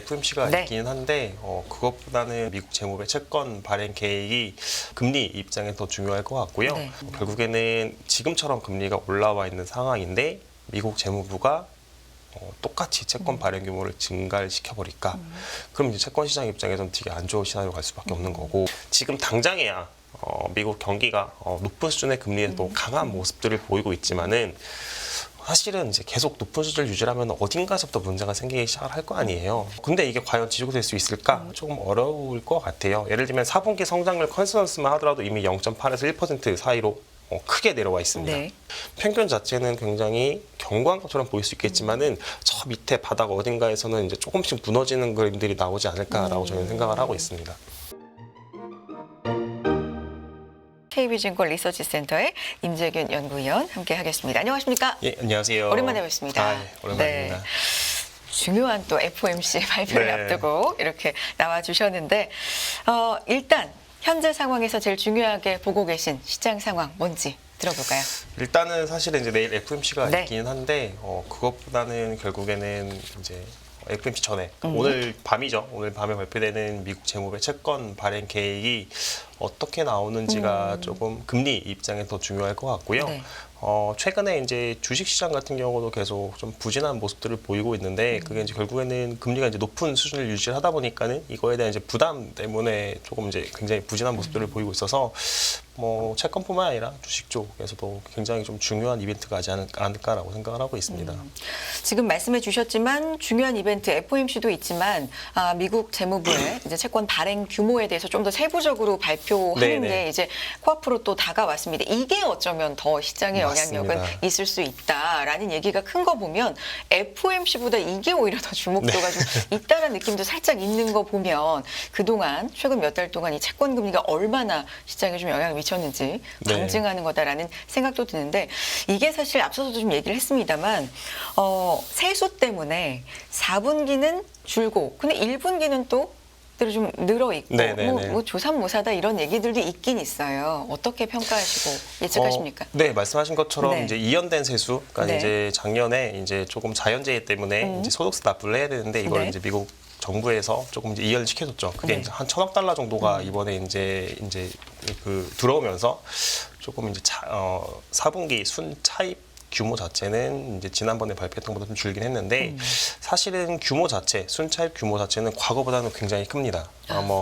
FOMC가 네. 있기는 한데 그것보다는 미국 재무부의 채권 발행 계획이 금리 입장에 더 중요할 것 같고요. 네. 결국에는 지금처럼 금리가 올라와 있는 상황인데 미국 재무부가 똑같이 채권 발행 규모를 증가를 시켜버릴까? 그럼 이제 채권 시장 입장에서는 되게 안 좋은 시나리오가 갈 수밖에 없는 거고 지금 당장에야 미국 경기가 높은 수준의 금리에도 강한 모습들을 보이고 있지만은 사실은 이제 계속 높은 수준을 유지하면 어딘가서부터 문제가 생기기 시작을 할 거 아니에요. 근데 이게 과연 지속될 수 있을까? 조금 어려울 것 같아요. 예를 들면 4분기 성장률 컨센서스만 하더라도 이미 0.8에서 1% 사이로 크게 내려와 있습니다. 네. 평균 자체는 굉장히 견고한 것처럼 보일 수 있겠지만은 저 밑에 바닥 어딘가에서는 이제 조금씩 무너지는 그림들이 나오지 않을까라고 저는 생각을 하고 있습니다. KB증권 리서치센터의 임재균 연구위원 함께하겠습니다. 안녕하십니까? 예, 안녕하세요. 오랜만에 뵙습니다. 예, 오랜만입니다. 네. 중요한 또 FOMC 발표를 네. 앞두고 이렇게 나와주셨는데 일단 현재 상황에서 제일 중요하게 보고 계신 시장 상황 뭔지 들어볼까요? 일단은 사실은 이제 내일 FOMC가 네. 있기는 한데 그것보다는 결국에는 이제 FOMC 전에 오늘 밤이죠. 오늘 밤에 발표되는 미국 재무부의 채권 발행 계획이 어떻게 나오는지가 조금 금리 입장에 더 중요할 것 같고요. 네. 최근에 이제 주식시장 같은 경우도 계속 좀 부진한 모습들을 보이고 있는데 그게 이제 결국에는 금리가 이제 높은 수준을 유지하다 보니까는 이거에 대한 이제 부담 때문에 조금 이제 굉장히 부진한 모습들을 보이고 있어서 채권뿐만 아니라 주식 쪽에서도 굉장히 좀 중요한 이벤트가 하지 않을까라고 생각을 하고 있습니다. 지금 말씀해 주셨지만 중요한 이벤트 FOMC도 있지만 미국 재무부의 이제 채권 발행 규모에 대해서 좀 더 세부적으로 발표하는 네네. 게 이제 코앞으로 또 다가왔습니다. 이게 어쩌면 더 시장에 영향력은 맞습니다. 있을 수 있다라는 얘기가 큰 거 보면 FOMC보다 이게 오히려 더 주목도가 좀 있다는 느낌도 살짝 있는 거 보면 그동안 최근 몇 달 동안 이 채권 금리가 얼마나 시장에 좀 영향을 미쳤는지 네. 방증하는 거다라는 생각도 드는데 이게 사실 앞서서도 좀 얘기를 했습니다만 세수 때문에 4분기는 줄고 근데 1분기는 또 대로 좀 늘어 있고 뭐 조삼모사다 이런 얘기들도 있긴 있어요. 어떻게 평가하시고 예측하십니까? 네, 말씀하신 것처럼 네. 이제 이연된 세수, 그러니까 네. 이제 작년에 이제 조금 자연재해 때문에 이제 소득세 납부를 해야 되는데 이걸 네. 이제 미국 정부에서 조금 이제 이연을 시켜줬죠. 그게 네. 이제 한 1,000억 달러 정도가 이번에 이제 그 들어오면서 조금 이제 4분기 순차입 규모 자체는 이제 지난번에 발표했던 것보다 좀 줄긴 했는데 사실은 규모 자체, 순차입 규모 자체는 과거보다는 굉장히 큽니다.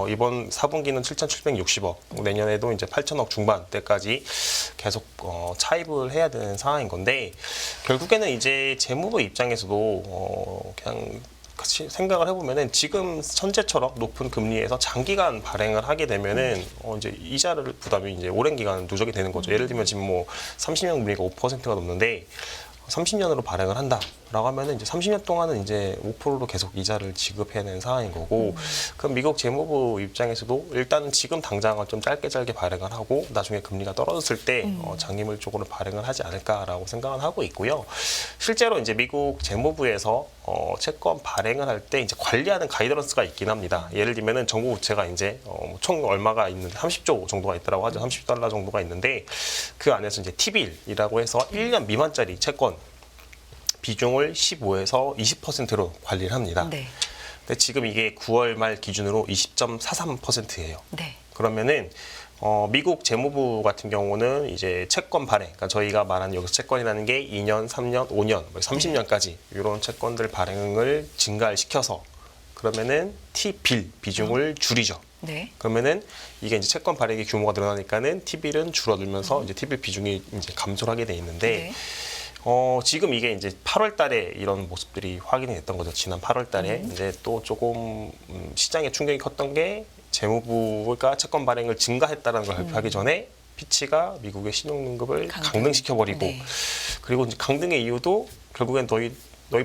이번 4분기는 7,760억, 내년에도 이제 8,000억 중반대까지 계속 차입을 해야 되는 상황인 건데 결국에는 이제 재무부 입장에서도 그냥 같이 생각을 해보면은 지금 현재처럼 높은 금리에서 장기간 발행을 하게 되면은 이제 이자를 부담이 이제 오랜 기간 누적이 되는 거죠. 예를 들면 지금 30년 금리가 5%가 넘는데 30년으로 발행을 한다라고 하면은 이제 30년 동안은 이제 5%로 계속 이자를 지급해야 되는 상황인 거고 그럼 미국 재무부 입장에서도 일단은 지금 당장은 좀 짧게 발행을 하고 나중에 금리가 떨어졌을 때 장기물 쪽으로 발행을 하지 않을까라고 생각은 하고 있고요. 실제로 이제 미국 재무부에서 채권 발행을 할 때 이제 관리하는 가이드런스가 있긴 합니다. 예를 들면은 정부 부채가 이제 총 얼마가 있는데 30조 정도가 있다라고 하죠. 30달러 정도가 있는데 그 안에서 이제 T빌이라고 해서 1년 미만짜리 채권 비중을 15에서 20%로 관리를 합니다. 네. 근데 지금 이게 9월 말 기준으로 20.43%예요. 네. 그러면은 미국 재무부 같은 경우는 이제 채권 발행, 그러니까 저희가 말하는 여기서 채권이라는 게 2년, 3년, 5년, 30년까지 이런 채권들 발행을 증가를 시켜서 그러면은 T빌 비중을 줄이죠. 네. 그러면은 이게 이제 채권 발행의 규모가 늘어나니까는 T빌은 줄어들면서 이제 T빌 비중이 이제 감소를 하게 돼 있는데 네. 지금 이게 이제 8월 달에 이런 모습들이 확인이 됐던 거죠. 지난 8월 달에 이제 또 조금 시장에 충격이 컸던 게 재무부가 채권 발행을 증가했다는 걸 발표하기 전에 피치가 미국의 신용등급을 강등시켜버리고 네. 그리고 이제 강등의 이유도 결국엔 너희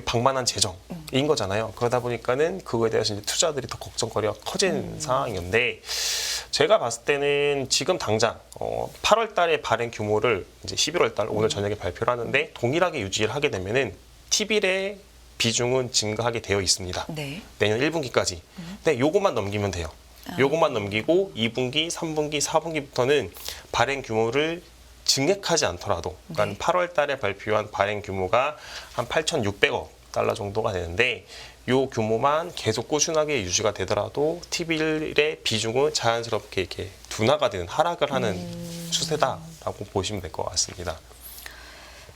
방만한 재정인 거잖아요. 그러다 보니까는 그거에 대해서 이제 투자들이 더 걱정거리가 커진 상황이었는데 제가 봤을 때는 지금 당장 8월 달에 발행 규모를 이제 11월 달 오늘 저녁에 발표를 하는데 동일하게 유지를 하게 되면은 T빌의 비중은 증가하게 되어 있습니다. 네. 내년 1분기까지. 근데 요것만 넘기면 돼요. 요것만 넘기고 2분기, 3분기, 4분기부터는 발행 규모를 증액하지 않더라도 그러니까 8월 달에 발표한 발행 규모가 한 8,600억 달러 정도가 되는데 요 규모만 계속 꾸준하게 유지가 되더라도 T-빌의 비중은 자연스럽게 이렇게 둔화가 되는 하락을 하는 추세다라고 보시면 될 것 같습니다.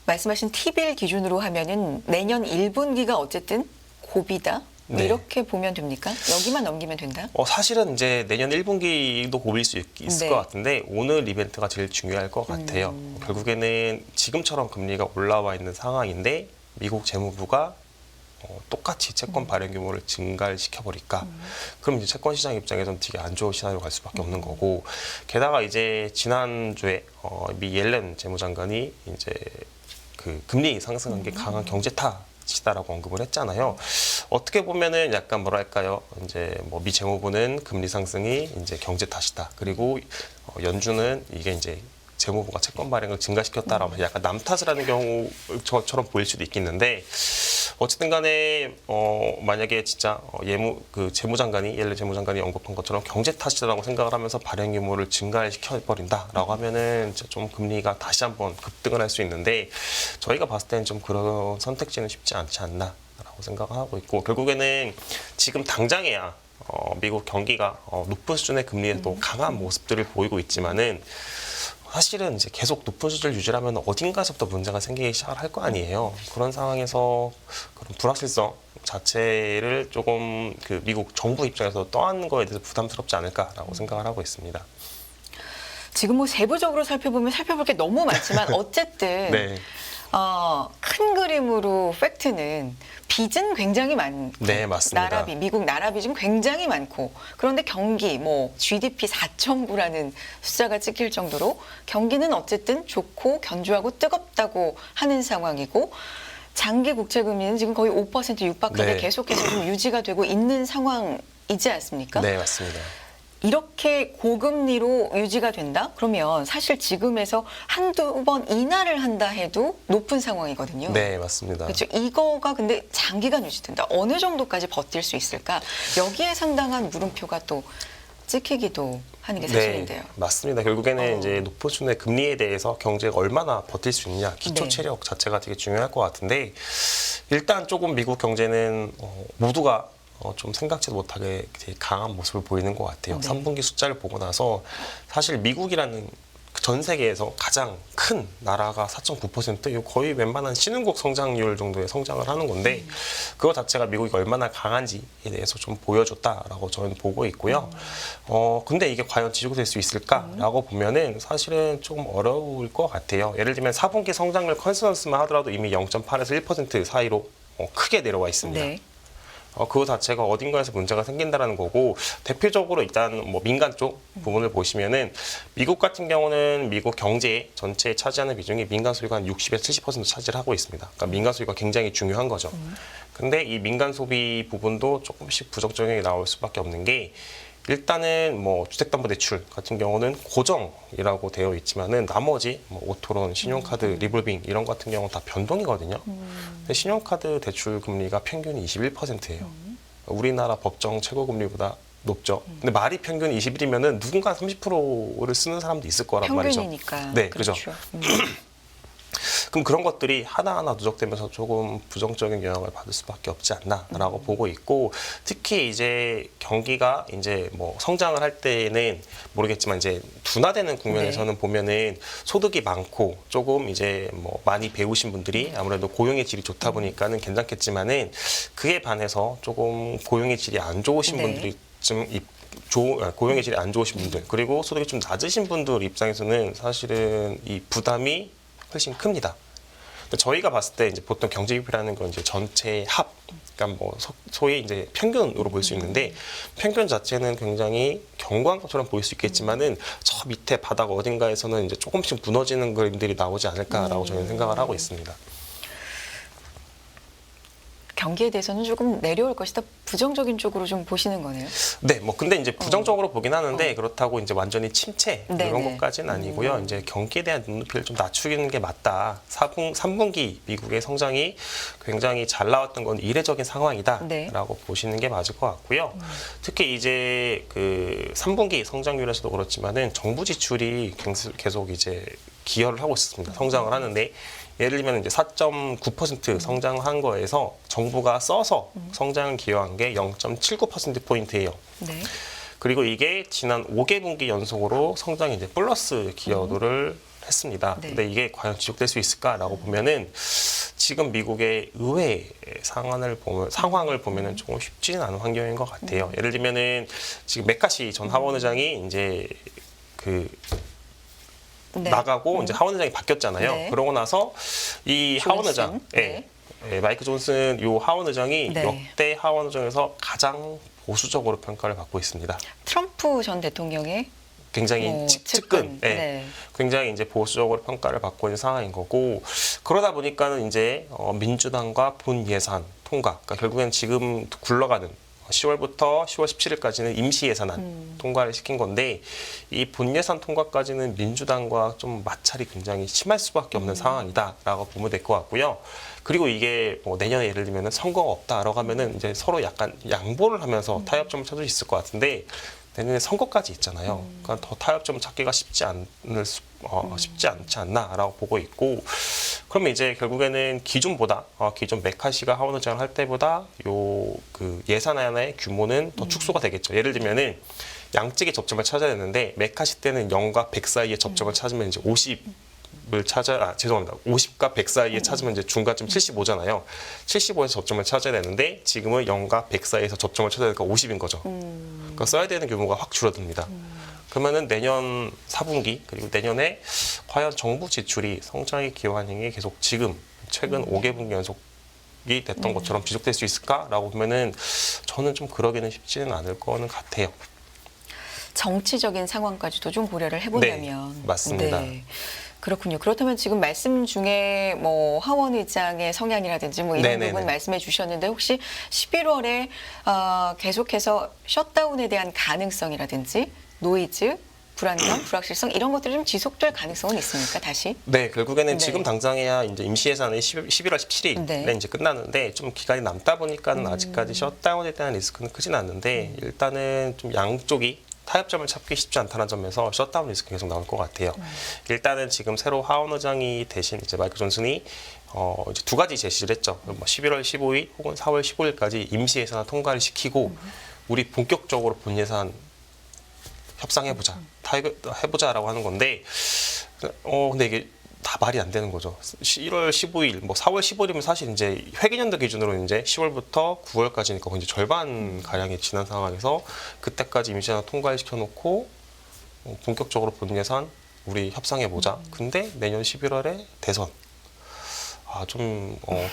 말씀하신 T빌 기준으로 하면은 내년 1분기가 어쨌든 고비다. 뭐 네. 이렇게 보면 됩니까? 여기만 넘기면 된다? 사실은 이제 내년 1분기도 고빌 수 있을 네. 것 같은데 오늘 이벤트가 제일 중요할 것 같아요. 결국에는 지금처럼 금리가 올라와 있는 상황인데 미국 재무부가 똑같이 채권 발행 규모를 증가를 시켜버릴까? 그럼 이제 채권 시장 입장에서는 되게 안 좋은 시나리오가 갈 수밖에 없는 거고, 게다가 이제 지난주에 미 옐렌 재무장관이 이제 그 금리 상승한 게 강한 경제 탓이다라고 언급을 했잖아요. 어떻게 보면은 약간 뭐랄까요, 이제 뭐 미 재무부는 금리 상승이 이제 경제 탓이다. 그리고 연준은 이게 이제 재무부가 채권 발행을 증가시켰다라고 약간 남 탓을 하는 경우처럼 보일 수도 있겠는데, 어쨌든 간에 만약에 진짜 재무장관이 옐렌 재무장관이 언급한 것처럼 경제 탓이라고 생각을 하면서 발행 규모를 증가시켜 버린다라고 하면은 좀 금리가 다시 한번 급등을 할 수 있는데, 저희가 봤을 때는 좀 그런 선택지는 쉽지 않지 않나라고 생각을 하고 있고, 결국에는 지금 당장에야 미국 경기가 높은 수준의 금리에도 강한 모습들을 보이고 있지만은, 사실은 이제 계속 높은 수준을 유지하면 어딘가에서부터 문제가 생기기 시작을 할 거 아니에요. 그런 상황에서 그런 불확실성 자체를 조금 그 미국 정부 입장에서 떠안는 거에 대해서 부담스럽지 않을까라고 생각을 하고 있습니다. 지금 뭐 세부적으로 살펴볼 게 너무 많지만 어쨌든 네. 큰 그림으로 팩트는 빚은 굉장히 많고, 네, 맞습니다. 미국 나라 빚은 굉장히 많고, 그런데 경기, 뭐 GDP 4.9라는 숫자가 찍힐 정도로 경기는 어쨌든 좋고 견조하고 뜨겁다고 하는 상황이고, 장기 국채 금리는 지금 거의 5% 육박하게 네. 계속해서 좀 유지가 되고 있는 상황이지 않습니까? 네, 맞습니다. 이렇게 고금리로 유지가 된다? 그러면 사실 지금에서 한두 번 인하를 한다 해도 높은 상황이거든요. 네, 맞습니다. 그렇죠. 이거가 근데 장기간 유지된다. 어느 정도까지 버틸 수 있을까? 여기에 상당한 물음표가 또 찍히기도 하는 게 사실인데요. 네, 맞습니다. 결국에는 이제 높은 수준의 금리에 대해서 경제가 얼마나 버틸 수 있냐, 기초 네. 체력 자체가 되게 중요할 것 같은데, 일단 조금 미국 경제는 모두가 좀 생각지도 못하게 되게 강한 모습을 보이는 것 같아요. 네. 3분기 숫자를 보고 나서 사실 미국이라는 전 세계에서 가장 큰 나라가 4.9%, 이거 거의 웬만한 신흥국 성장률 정도의 성장을 하는 건데, 그거 자체가 미국이 얼마나 강한지에 대해서 좀 보여줬다라고 저는 보고 있고요. 근데 이게 과연 지속될 수 있을까라고 보면은 사실은 조금 어려울 것 같아요. 예를 들면 4분기 성장률 컨센서스만 하더라도 이미 0.8에서 1% 사이로 크게 내려와 있습니다. 네. 그거 자체가 어딘가에서 문제가 생긴다라는 거고, 대표적으로 일단 뭐 민간 쪽 부분을 보시면은 미국 같은 경우는 미국 경제 전체에 차지하는 비중이 민간 소비가 한 60에서 70% 차지를 하고 있습니다. 그러니까 민간 소비가 굉장히 중요한 거죠. 근데 이 민간 소비 부분도 조금씩 부정적인 게 나올 수밖에 없는 게, 일단은 뭐 주택담보대출 같은 경우는 고정이라고 되어 있지만은 나머지 뭐 오토론, 신용카드, 리볼빙 이런 것 같은 경우는 다 변동이거든요. 근데 신용카드 대출 금리가 평균이 21%예요. 우리나라 법정 최고 금리보다 높죠. 근데 말이 평균 21이면은 누군가 30%를 쓰는 사람도 있을 거란 말이죠. 평균이니까. 네, 그렇죠. 그죠. 그럼 그런 것들이 하나하나 누적되면서 조금 부정적인 영향을 받을 수밖에 없지 않나라고 보고 있고, 특히 이제 경기가 이제 뭐 성장을 할 때는 모르겠지만 이제 둔화되는 국면에서는 보면은 소득이 많고 조금 이제 뭐 많이 배우신 분들이 아무래도 고용의 질이 좋다 보니까는 괜찮겠지만은, 그에 반해서 조금 고용의 질이 안 좋으신 네. 분들이 좀 고용의 질이 안 좋으신 분들, 그리고 소득이 좀 낮으신 분들 입장에서는 사실은 이 부담이 훨씬 큽니다. 저희가 봤을 때 이제 보통 경제 지표라는 건 이제 전체 합, 그러니까 뭐 소위 이제 평균으로 볼 수 있는데, 평균 자체는 굉장히 견고한 것처럼 보일 수 있겠지만은 저 밑에 바닥 어딘가에서는 이제 조금씩 무너지는 그림들이 나오지 않을까라고 저는 생각을 하고 있습니다. 경기에 대해서는 조금 내려올 것이다. 부정적인 쪽으로 좀 보시는 거네요. 네, 뭐 근데 이제 부정적으로 보긴 하는데, 그렇다고 이제 완전히 침체 이런 네네. 것까지는 아니고요. 이제 경기에 대한 눈높이를 좀 낮추는 게 맞다. 3분기 미국의 성장이 굉장히 잘 나왔던 건 이례적인 상황이다라고 네. 보시는 게 맞을 것 같고요. 특히 이제 그 3분기 성장률에서도 그렇지만은 정부 지출이 계속 이제 기여를 하고 있습니다. 성장을 하는데 예를 들면 이제 4.9% 성장한 거에서 정부가 써서 성장을 기여한 게 0.79%포인트예요. 네. 그리고 이게 지난 5개분기 연속으로 성장이 이제 플러스 기여도를 했습니다. 네. 근데 이게 과연 지속될 수 있을까라고 보면은 지금 미국의 의회 상황을 보면은 조금 쉽지는 않은 환경인 것 같아요. 예를 들면은 지금 메카시 전 하원 의장이 이제 그 네. 나가고 이제 하원 의장이 바뀌었잖아요. 네. 그러고 나서 이 하원 의장, 존슨. 예, 예, 마이크 존슨 요 하원 의장이 네. 역대 하원 의장에서 가장 보수적으로 평가를 받고 있습니다. 트럼프 전 대통령의 굉장히 측근, 예, 네. 굉장히 이제 보수적으로 평가를 받고 있는 상황인 거고 그러다 보니까는 이제 민주당과 본 예산 통과, 그러니까 결국엔 지금 굴러가는 10월부터 10월 17일까지는 임시 예산안 통과를 시킨 건데 이 본 예산 통과까지는 민주당과 좀 마찰이 굉장히 심할 수밖에 없는 상황이다라고 보면 될 것 같고요. 그리고 이게 뭐 내년에 예를 들면 선거가 없다라고 하면은 이제 서로 약간 양보를 하면서 타협점을 찾을 수 있을 것 같은데 내년에 선거까지 있잖아요. 그러니까 더 타협점 찾기가 쉽지 않지 않나라고 보고 있고 그러면 이제 결국에는 기존 메카시가 하원 의장을 할 때보다 요 그 예산안의 규모는 더 축소가 되겠죠. 예를 들면은 양측의 접점을 찾아야 되는데 메카시 때는 0과 100 사이의 접점을 찾으면 이제 50과 100 사이에 찾으면 이제 중간쯤 75잖아요. 75에서 접점을 찾아야 되는데 지금은 0과 100 사이에서 접점을 찾아야 되니까 50인 거죠. 그러니까 써야 되는 규모가 확 줄어듭니다. 그러면은 내년 4분기 그리고 내년에 과연 정부 지출이 성장에 기여한 행위 계속 지금 최근 5개분기 연속이 됐던 것처럼 지속될 수 있을까라고 보면은 저는 좀 그러기는 쉽지는 않을 거는 같아요. 정치적인 상황까지도 좀 고려를 해보려면. 네, 맞습니다. 네. 그렇군요. 그렇다면 지금 말씀 중에 뭐 하원 의장의 성향이라든지 뭐 이런 네네네. 부분 말씀해 주셨는데 혹시 11월에 계속해서 셧다운에 대한 가능성이라든지 노이즈, 불안감, 불확실성 이런 것들이 좀 지속될 가능성은 있습니까? 다시? 네, 결국에는 네. 지금 당장에야 이제 임시 예산이 11월 17일에 네. 이제 끝나는데 좀 기간이 남다 보니까는 아직까지 셧다운에 대한 리스크는 크진 않는데 일단은 좀 양쪽이 타협점을 찾기 쉽지 않다는 점에서 셧다운 리스크 계속 나올 것 같아요. 일단은 지금 새로 하원 의장이 대신 이제 마이크 존슨이 이제 두 가지 제시를 했죠. 뭐 11월 15일 혹은 4월 15일까지 임시 예산을 통과를 시키고 우리 본격적으로 본 예산 협상해보자, 해보자라고 하는 건데, 근데 이게 다 말이 안 되는 거죠. 1월 15일, 뭐 4월 15일이면 사실 이제 회계연도 기준으로 이제 10월부터 9월까지니까 이제 절반 가량이 지난 상황에서 그때까지 임시예산 통과를 시켜놓고 본격적으로 본 예산 우리 협상해보자. 근데 내년 11월에 대선.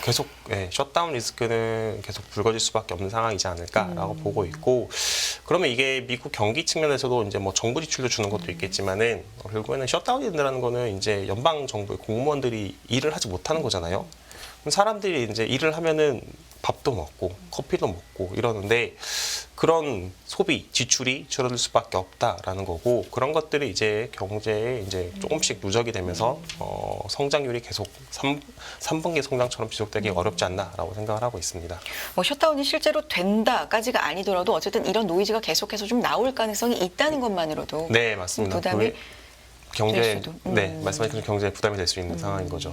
계속 셧다운 리스크는 계속 불거질 수밖에 없는 상황이지 않을까라고 보고 있고 그러면 이게 미국 경기 측면에서도 이제 뭐 정부 지출도 주는 것도 있겠지만은 결국에는 셧다운이 된다는 거는 이제 연방 정부의 공무원들이 일을 하지 못하는 거잖아요. 그럼 사람들이 이제 일을 하면은 밥도 먹고 커피도 먹고 이러는데 그런 소비 지출이 줄어들 수밖에 없다라는 거고 그런 것들이 이제 경제에 이제 조금씩 누적이 되면서 성장률이 계속 3분기 성장처럼 지속되기 어렵지 않나라고 생각을 하고 있습니다. 뭐 셧다운이 실제로 된다까지가 아니더라도 어쨌든 이런 노이즈가 계속해서 좀 나올 가능성이 있다는 것만으로도 네, 맞습니다. 부담이 경제 될 수도. 말씀하신 그런 경제에 부담이 될 수 있는 상황인 거죠.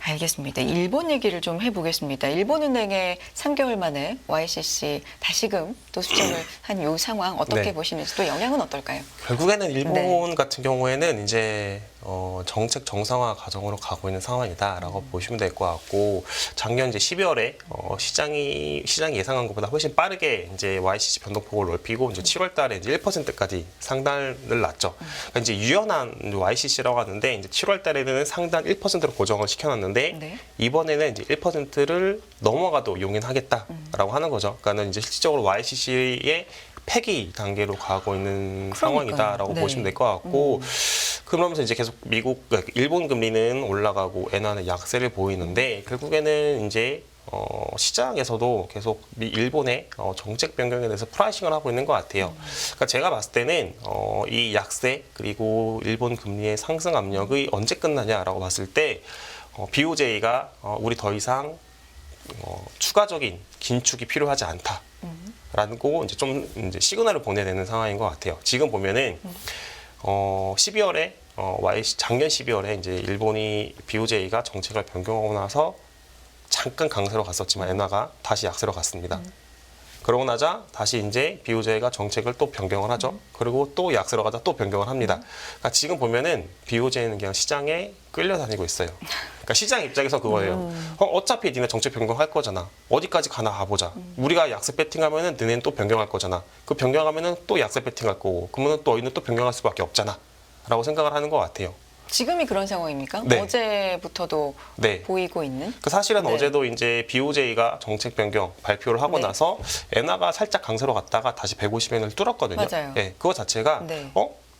알겠습니다. 일본 얘기를 좀 해보겠습니다. 일본은행의 3개월 만에 YCC 다시금 또 수정을 한 요 상황 어떻게 네. 보시는지 또 영향은 어떨까요? 결국에는 일본 네. 같은 경우에는 이제 정책 정상화 과정으로 가고 있는 상황이다라고 보시면 될 것 같고 작년 이제 12월에 시장이 예상한 것보다 훨씬 빠르게 이제 YCC 변동폭을 넓히고 이제 7월달에 이제 1%까지 상단을 놨죠. 그러니까 이제 유연한 YCC라고 하는데 이제 7월달에는 상단 1%로 고정을 시켜놨는데 네. 이번에는 이제 1%를 넘어가도 용인하겠다라고 하는 거죠. 그러니까 이제 실질적으로 YCC의 폐기 단계로 가고 있는 상황이다라고 네. 보시면 될 것 같고 그러면서 이제 계속 일본 금리는 올라가고 엔화는 약세를 보이는데 결국에는 이제 시장에서도 계속 일본의 정책 변경에 대해서 프라이싱을 하고 있는 것 같아요. 그러니까 제가 봤을 때는 이 약세 그리고 일본 금리의 상승 압력이 언제 끝나냐라고 봤을 때 BOJ가 우리 더 이상 추가적인 긴축이 필요하지 않다라고 이제 좀 이제 시그널을 보내야 되는 상황인 것 같아요. 지금 보면은 12월에 작년 12월에 이제 일본이 BOJ가 정책을 변경하고 나서 잠깐 강세로 갔었지만 엔화가 다시 약세로 갔습니다. 그러고 나자 다시 이제 BOJ가 정책을 또 변경을 하죠. 그리고 또 약세로 가다 또 변경을 합니다. 그러니까 지금 보면은 BOJ는 그냥 시장에 끌려다니고 있어요. 그러니까 시장 입장에서 그거예요. 어차피 니네 정책 변경할 거잖아. 어디까지 가나 가보자. 우리가 약세 배팅하면은 너네는 또 변경할 거잖아. 그 변경하면은 또 약세 배팅할 거고. 그러면은 또 너희는 또 변경할 수밖에 없잖아. 라고 생각을 하는 것 같아요. 지금이 그런 상황입니까? 네. 어제부터도 네. 보이고 있는? 그 사실은 네. 어제도 이제 BOJ가 정책 변경 발표를 하고 네. 나서 엔화가 살짝 강세로 갔다가 다시 150엔을 뚫었거든요. 맞아요. 네, 그거 자체가 네.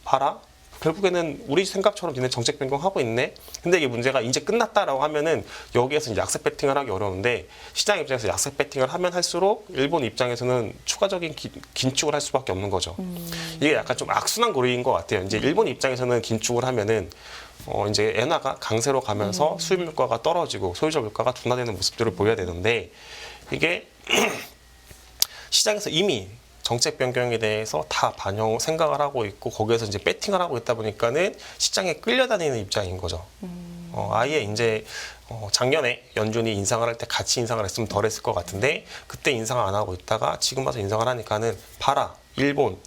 봐라. 결국에는 우리 생각처럼 니네 정책 변경하고 있네. 근데 이게 문제가 이제 끝났다라고 하면은 여기에서 이제 약세 배팅을 하기 어려운데 시장 입장에서 약세 배팅을 하면 할수록 일본 입장에서는 추가적인 긴축을 할 수밖에 없는 거죠. 이게 약간 좀 악순환 고리인 것 같아요. 이제 일본 입장에서는 긴축을 하면은 이제 엔화가 강세로 가면서 수입 물가가 떨어지고 소유자 물가가 둔화되는 모습들을 보여야 되는데 이게 시장에서 이미 정책 변경에 대해서 다 생각을 하고 있고 거기에서 이제 배팅을 하고 있다 보니까는 시장에 끌려다니는 입장인 거죠. 아예 이제 작년에 연준이 인상을 할 때 같이 인상을 했으면 덜 했을 것 같은데 그때 인상을 안 하고 있다가 지금 와서 인상을 하니까는 봐라 일본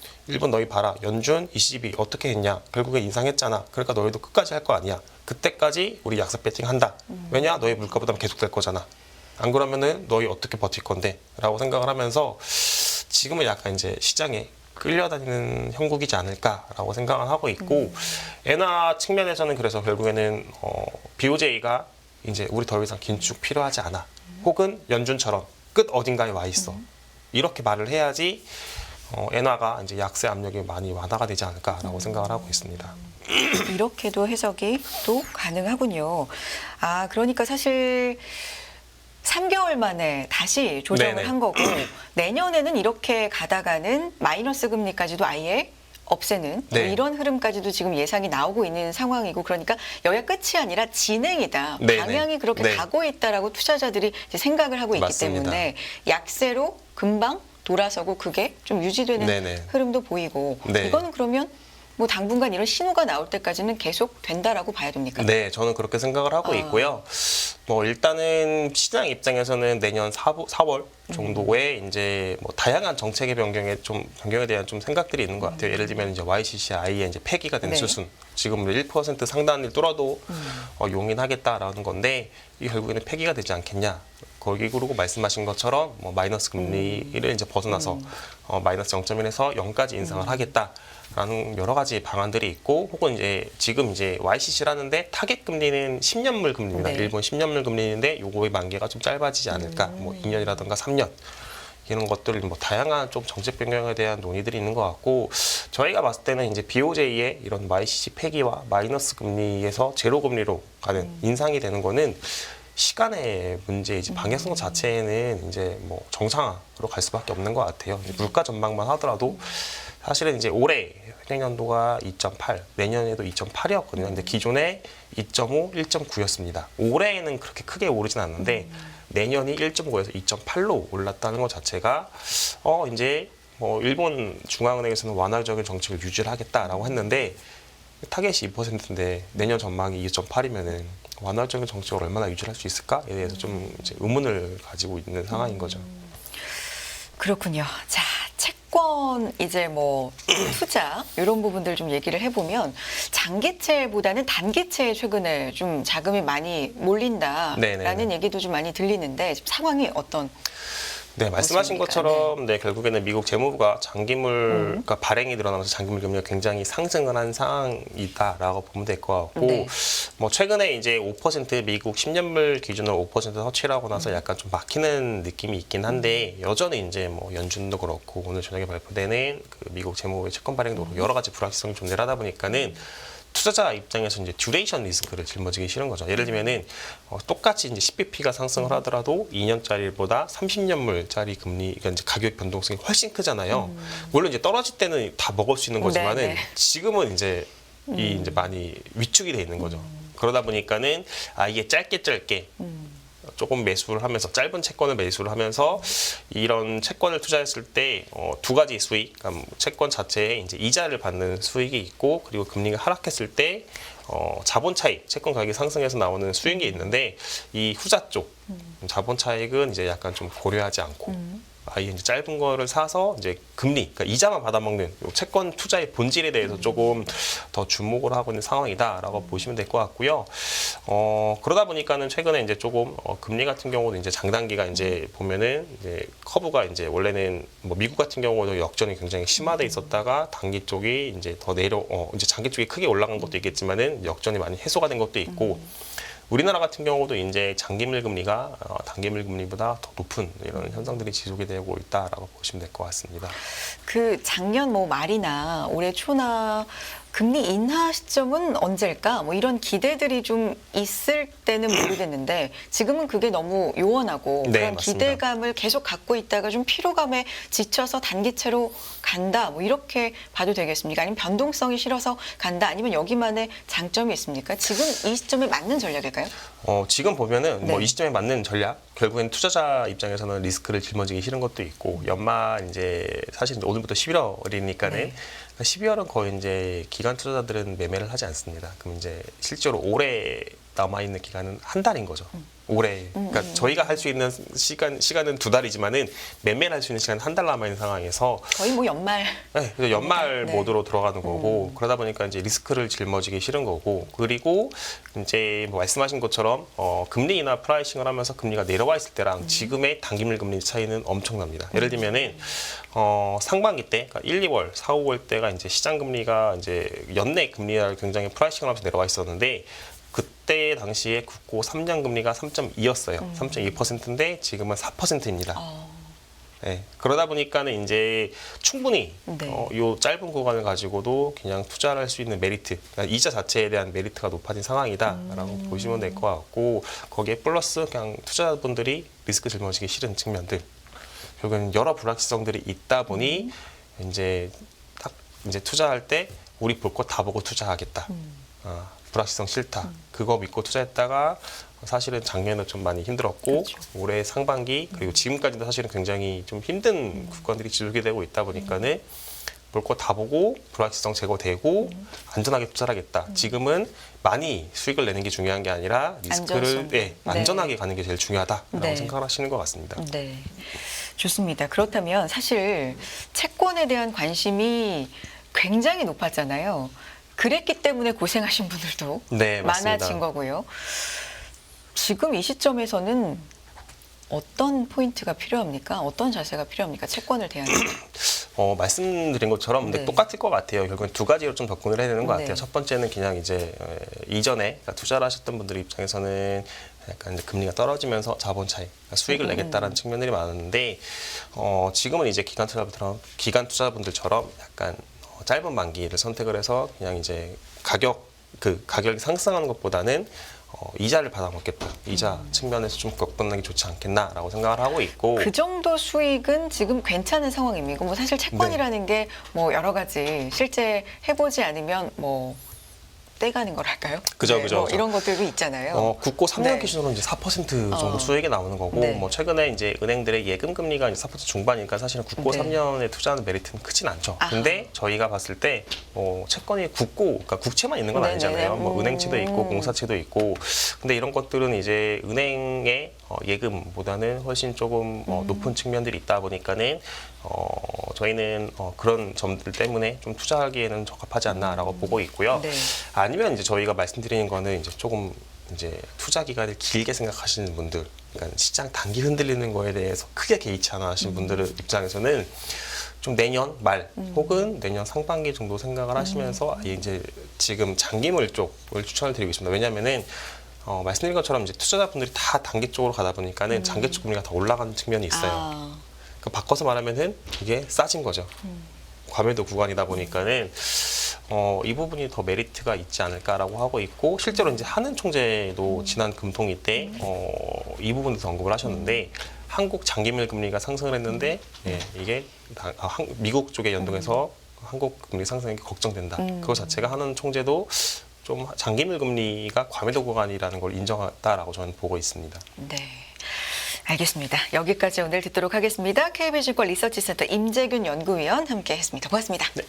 너희 봐라 연준 ECB 어떻게 했냐 결국에 인상했잖아. 그러니까 너희도 끝까지 할 거 아니야. 그때까지 우리 약세 배팅 한다. 왜냐 너희 물가 부담 계속될 거잖아. 안 그러면은 너희 어떻게 버틸 건데? 라고 생각을 하면서 지금은 약간 이제 시장에 끌려다니는 형국이지 않을까라고 생각을 하고 있고 엔화 측면에서는 그래서 결국에는 BOJ가 이제 우리 더 이상 긴축 필요하지 않아. 혹은 연준처럼 끝 어딘가에 와 있어. 이렇게 말을 해야지 엔화가 이제 약세 압력이 많이 완화가 되지 않을까라고 생각을 하고 있습니다. 이렇게도 해석이 또 가능하군요. 아, 그러니까 사실 3개월 만에 다시 조정을 네네. 한 거고 내년에는 이렇게 가다가는 마이너스 금리까지도 아예 없애는 네. 이런 흐름까지도 지금 예상이 나오고 있는 상황이고 그러니까 여기가 끝이 아니라 진행이다. 네네. 방향이 그렇게 네. 가고 있다라고 투자자들이 이제 생각을 하고 있기 맞습니다. 때문에 약세로 금방 돌아서고 그게 좀 유지되는 네네. 흐름도 보이고 네. 이거는 그러면 뭐 당분간 이런 신호가 나올 때까지는 계속 된다라고 봐야 됩니까? 네, 저는 그렇게 생각을 하고 있고요. 뭐 일단은 시장 입장에서는 내년 4월 정도에 이제 뭐 다양한 정책의 변경에 대한 좀 생각들이 있는 것 같아요. 예를 들면 이제 YCCI의 이제 폐기가 된 네. 수순, 지금 1% 상단을 뚫어도 용인하겠다라는 건데 이게 결국에는 폐기가 되지 않겠냐. 거기 그리고 말씀하신 것처럼 뭐 마이너스 금리를 이제 벗어나서 마이너스 0.1에서 0까지 인상을 하겠다라는 여러 가지 방안들이 있고 혹은 이제 지금 이제 YCC라는데 타겟 금리는 10년물 금리입니다. 네. 일본 10년물 금리인데 요거의 만기가 좀 짧아지지 않을까. 뭐 2년이라든가 3년. 이런 것들 뭐 다양한 좀 정책 변경에 대한 논의들이 있는 것 같고 저희가 봤을 때는 이제 BOJ의 이런 YCC 폐기와 마이너스 금리에서 제로 금리로 가는 인상이 되는 거는 시간의 문제이지 방향성 자체는 이제 뭐 정상화로 갈 수밖에 없는 것 같아요. 이제 물가 전망만 하더라도 사실은 이제 올해 회계연도가 2.8, 내년에도 2.8이었거든요. 근데 기존에 2.5, 1.9였습니다. 올해에는 그렇게 크게 오르진 않는데 내년이 1.5에서 2.8로 올랐다는 것 자체가 이제 뭐 일본 중앙은행에서는 완화적인 정책을 유지를 하겠다라고 했는데 타겟이 2%인데 내년 전망이 2.8이면은 완화적인 정책을 얼마나 유지할 수 있을까에 대해서 좀 이제 의문을 가지고 있는 상황인 거죠. 그렇군요. 자, 채권 이제 뭐 투자 이런 부분들 좀 얘기를 해보면 장기채보다는 단기채에 최근에 좀 자금이 많이 몰린다라는 네네네. 얘기도 좀 많이 들리는데 지금 상황이 어떤? 네, 말씀하신 그렇습니까? 것처럼 네, 결국에는 미국 재무부가 장기물 그러니까 발행이 늘어나면서 장기물 금리가 굉장히 상승을 한 상황이다라고 보면 될 것 같고 네. 뭐 최근에 이제 5% 미국 10년물 기준으로 5% 터치를 하고 나서 약간 좀 막히는 느낌이 있긴 한데 여전히 이제 뭐 연준도 그렇고 오늘 저녁에 발표되는 그 미국 재무부의 채권 발행도 그렇고 여러 가지 불확실성이 존재하다 보니까는 투자자 입장에서 이제 듀레이션 리스크를 짊어지기 싫은 거죠. 예를 들면은 똑같이 이제 10bp가 상승을 하더라도 2년짜리보다 30년물짜리 금리가 이제 가격 변동성이 훨씬 크잖아요. 물론 이제 떨어질 때는 다 먹을 수 있는 거지만은 네네. 지금은 이제 이 이제 많이 위축이 돼 있는 거죠. 그러다 보니까는 아예 짧게 조금 매수를 하면서 짧은 채권을 매수를 하면서 이런 채권을 투자했을 때 두 가지 수익, 그러니까 채권 자체에 이제 이자를 받는 수익이 있고 그리고 금리가 하락했을 때 자본 차익, 채권 가격이 상승해서 나오는 수익이 있는데 이 후자 쪽 자본 차익은 이제 약간 좀 고려하지 않고 아예 이제 짧은 거를 사서 이제 금리, 그러니까 이자만 받아먹는 요 채권 투자의 본질에 대해서 조금 더 주목을 하고 있는 상황이다라고 보시면 될 것 같고요. 그러다 보니까는 최근에 이제 조금 금리 같은 경우도 이제 장단기가 이제 보면은 이제 커브가 이제 원래는 뭐 미국 같은 경우도 역전이 굉장히 심화돼 있었다가 단기 쪽이 이제 더 이제 장기 쪽이 크게 올라간 것도 있겠지만은 역전이 많이 해소가 된 것도 있고. 우리나라 같은 경우도 이제 장기밀 금리가 단기밀 금리보다 더 높은 이런 현상들이 지속이 되고 있다라고 보시면 될 것 같습니다. 그 작년 뭐 말이나 올해 초나 금리 인하 시점은 언제일까? 뭐 이런 기대들이 좀 있을 때는 모르겠는데 지금은 그게 너무 요원하고 네, 그런 맞습니다. 기대감을 계속 갖고 있다가 좀 피로감에 지쳐서 단기채로 간다. 뭐 이렇게 봐도 되겠습니까? 아니면 변동성이 싫어서 간다. 아니면 여기만의 장점이 있습니까? 지금 이 시점에 맞는 전략일까요? 지금 보면은 뭐 네. 이 시점에 맞는 전략, 결국엔 투자자 입장에서는 리스크를 짊어지기 싫은 것도 있고, 연말 이제 사실 이제 오늘부터 11월이니까는 네. 12월은 거의 이제 기관 투자자들은 매매를 하지 않습니다. 그럼 이제 실제로 올해 남아있는 기간은 한 달인 거죠. 올해. 그러니까 저희가 할 수 있는 시간은 2달이지만은 매매를 할 수 있는 시간은 한 달 남아있는 상황에서 거의 뭐 연말. 네, 그래서 연말 네. 모드로 들어가는 거고 그러다 보니까 이제 리스크를 짊어지기 싫은 거고 그리고 이제 뭐 말씀하신 것처럼 금리 인하 프라이싱을 하면서 금리가 내려와 있을 때랑 지금의 단기밀 금리 차이는 엄청납니다. 예를 들면은 상반기 때, 그러니까 1, 2월, 4, 5월 때가 이제 시장 금리가 이제 연내 금리를 굉장히 프라이싱을 하면서 내려와 있었는데. 그때 당시에 국고 3년 금리가 3.2였어요. 3.2%인데 지금은 4%입니다. 네, 그러다 보니까는 이제 충분히 네. 요 짧은 구간을 가지고도 그냥 투자를 할 수 있는 메리트, 그러니까 이자 자체에 대한 메리트가 높아진 상황이다라고 보시면 될 것 같고 거기에 플러스 그냥 투자자분들이 리스크 짊어지기 싫은 측면들, 결국은 여러 불확실성들이 있다 보니 이제 딱 이제 투자할 때 우리 볼 거 다 보고 투자하겠다. 불확실성 싫다. 그거 믿고 투자했다가 사실은 작년에 좀 많이 힘들었고 그렇죠. 올해 상반기 그리고 지금까지도 사실은 굉장히 좀 힘든 구간들이 지속이 되고 있다 보니까는 볼 거 다 보고 불확실성 제거되고 안전하게 투자를 하겠다. 지금은 많이 수익을 내는 게 중요한 게 아니라 리스크를 안전성. 네. 안전하게 가는 게 제일 중요하다라고 네. 생각을 하시는 것 같습니다. 네. 좋습니다. 그렇다면 사실 채권에 대한 관심이 굉장히 높았잖아요. 그랬기 때문에 고생하신 분들도 네, 맞습니다. 많아진 거고요. 지금 이 시점에서는 어떤 포인트가 필요합니까? 어떤 자세가 필요합니까? 채권을 대하는. 말씀드린 것처럼 근데 네. 똑같을 것 같아요. 결국엔 두 가지로 좀 접근을 해야 되는 것 네. 같아요. 첫 번째는 그냥 이제 이전에 그러니까 투자를 하셨던 분들 입장에서는 약간 이제 금리가 떨어지면서 자본 차익, 그러니까 수익을 내겠다라는 측면들이 많았는데 지금은 이제 기관 투자분들처럼 약간 짧은 만기를 선택을 해서 그냥 이제 가격이 상승하는 것보다는 이자를 받아먹겠다. 이자 측면에서 좀 접근하는 게 좋지 않겠나라고 생각을 하고 있고. 그 정도 수익은 지금 괜찮은 상황입니다. 뭐 사실 채권이라는 게 뭐 여러 가지 실제 해보지 않으면 뭐 떼가는 거랄까요? 그죠. 뭐 이런 것들도 있잖아요. 국고 3년 네. 기준으로 이제 4% 정도 수익이 나오는 거고, 네. 뭐 최근에 이제 은행들의 예금 금리가 이제 4% 중반이니까 사실은 국고 네. 3년에 투자하는 메리트는 크진 않죠. 아하. 근데 저희가 봤을 때 채권이 그러니까 국채만 있는 건 네네네. 아니잖아요. 뭐 은행채도 있고 공사채도 있고, 근데 이런 것들은 이제 은행의 예금보다는 훨씬 조금 높은 측면들이 있다 보니까는 저희는 그런 점들 때문에 좀 투자하기에는 적합하지 않나라고 보고 있고요. 네. 아니면 이제 저희가 말씀드리는 거는 이제 조금 이제 투자 기간을 길게 생각하시는 분들, 그러니까 시장 단기 흔들리는 거에 대해서 크게 개의치 않아 하시는 분들 입장에서는 좀 내년 말 혹은 내년 상반기 정도 생각을 하시면서 아예 이제 지금 장기물 쪽을 추천을 드리고 있습니다. 왜냐하면은 말씀드린 것처럼 이제 투자자분들이 다 단기 쪽으로 가다 보니까는 장기 쪽 금리가 더 올라가는 측면이 있어요. 그 바꿔서 말하면은 이게 싸진 거죠. 과매도 구간이다 보니까는 이 부분이 더 메리트가 있지 않을까라고 하고 있고, 실제로 이제 한은 총재도 지난 금통위 때 이 부분에서 언급을 하셨는데 한국 장기밀 금리가 상승을 했는데 이게 미국 쪽에 연동해서 한국 금리 상승이 걱정된다. 그거 자체가 한은 총재도 좀 장기밀 금리가 과매도 구간이라는 걸 인정했다라고 저는 보고 있습니다. 네. 알겠습니다. 여기까지 오늘 듣도록 하겠습니다. KB증권 리서치센터 임재균 연구위원 함께했습니다. 고맙습니다. 네.